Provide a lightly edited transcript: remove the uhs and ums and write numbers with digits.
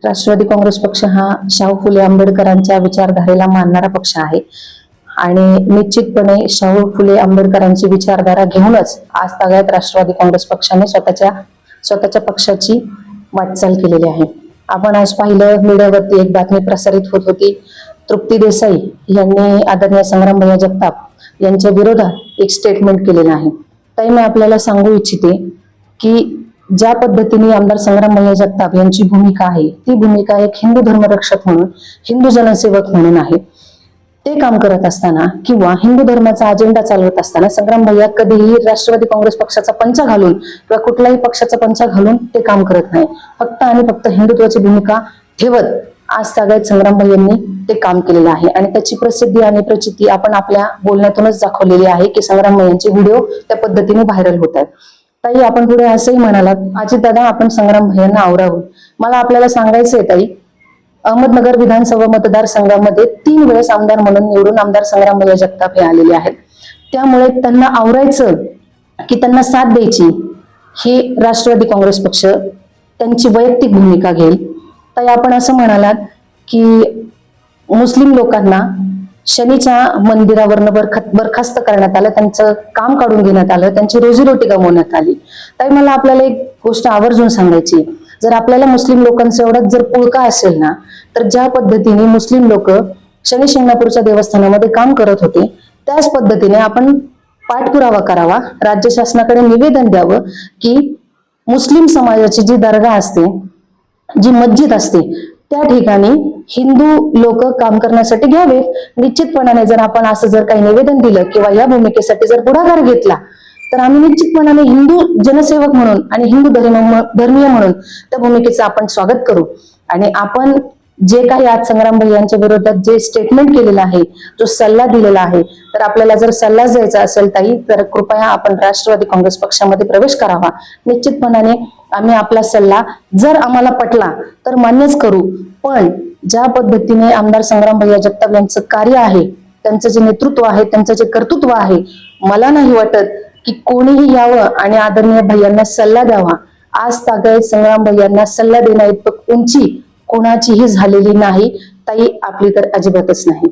राष्ट्रवादी काँग्रेस पक्ष हा शाहू फुले आंबेडकरांच्या विचारधारेला मानणारा पक्ष आहे आणि निश्चितपणे शाहू फुले आंबेडकरांची विचारधारा घेऊनच आज तागायत राष्ट्रवादी काँग्रेस पक्षाने स्वतःच्या पक्षाची वाटचाल केलेली आहे. आपण आज पाहिलं मीडियावरती एक बातमी प्रसारित होत होती. तृप्ती देसाई यांनी आदरणीय संग्राम भैया जगताप यांच्या विरोधात एक स्टेटमेंट केलेलं आहे. ताई, मी आपल्याला सांगू इच्छिते की ज्या पद्धतीने आमदार संग्राम भैया जगताप यांची भूमिका आहे ती भूमिका एक हिंदू धर्मरक्षक म्हणून, हिंदू जनसेवक म्हणून आहे. ते काम करत असताना किंवा हिंदू धर्माचा अजेंडा चालवत असताना संग्राम भैया कधीही राष्ट्रवादी काँग्रेस पक्षाचा पंचा घालून किंवा कुठलाही पक्षाचा पंचा घालून ते काम करत नाही. फक्त आणि फक्त हिंदुत्वाची भूमिका ठेवत आज तागायत संग्राम भैयांनी ते काम केलेलं आहे आणि त्याची प्रसिद्धी आणि प्रचिती आपण आपल्या बोलण्यातूनच दाखवलेली आहे की संग्राम भैयांचे व्हिडिओ त्या पद्धतीने व्हायरल होत आहेत. ताई, आपण पुढे असंही म्हणालात, अजितदादा आपण संग्राम भैयांना आवरावं. मला आपल्याला सांगायचंय ताई, अहमदनगर विधानसभा मतदारसंघामध्ये 3 वेळेस आमदार म्हणून निवडून आमदार संग्राम भैया जगताप हे आलेले आहेत. त्यामुळे त्यांना आवरायचं की त्यांना साथ द्यायची हे राष्ट्रवादी काँग्रेस पक्ष त्यांची वैयक्तिक भूमिका घेईल. ताई, आपण असं म्हणालात की मुस्लिम लोकांना शनीच्या मंदिरावरनं बरखास्त करण्यात आलं, त्यांचं काम काढून घेण्यात आलं, त्यांची रोजीरोटी गमावण्यात आली. ताई, मला आपल्याला एक गोष्ट आवर्जून सांगायची, जर आपल्याला मुस्लिम लोकांचा एवढा जर पुळका असेल ना, तर ज्या पद्धतीने मुस्लिम लोक शनी शिंगणापूरच्या देवस्थानामध्ये काम करत होते त्याच पद्धतीने आपण पाठपुरावा करावा, राज्य शासनाकडे निवेदन द्यावं की मुस्लिम समाजाची जी दर्गा असते, जी मस्जिद असते, त्या ठिकाणी हिंदू लोक काम करण्यासाठी घ्यावे. निश्चितपणाने जर आपण असं जर काही निवेदन दिलं किंवा या भूमिकेसाठी जर पुढाकार घेतला तर आम्ही निश्चितपणाने हिंदू जनसेवक म्हणून आणि हिंदू धर्मीय म्हणून त्या भूमिकेचं आपण स्वागत करू. आणि आपण जे काही आज संग्राम भैयांच्या विरोधात जे स्टेटमेंट केलेलं आहे, जो सल्ला दिलेला आहे, तर आपल्याला जर सल्ला द्यायचा असेल ताई, तर कृपया आपण राष्ट्रवादी काँग्रेस पक्षामध्ये प्रवेश करावा. निश्चितपणाने आम्ही आपला सल्ला जर आम्हाला पटला तर मान्यच करू. पण ज्या पद्धतीने आमदार संग्राम भैया जगताप यांचं कार्य आहे, त्यांचं जे नेतृत्व आहे, त्यांचं जे कर्तृत्व आहे, मला नाही वाटत की कोणीही यावं आणि आदरणीय भैयांना सल्ला द्यावा. आज तागायत संग्राम भैयांना सल्ला देण्याइतपत उंची कोणाचीही झालेली नाही ताई, आपली तर अजिबातच नाही.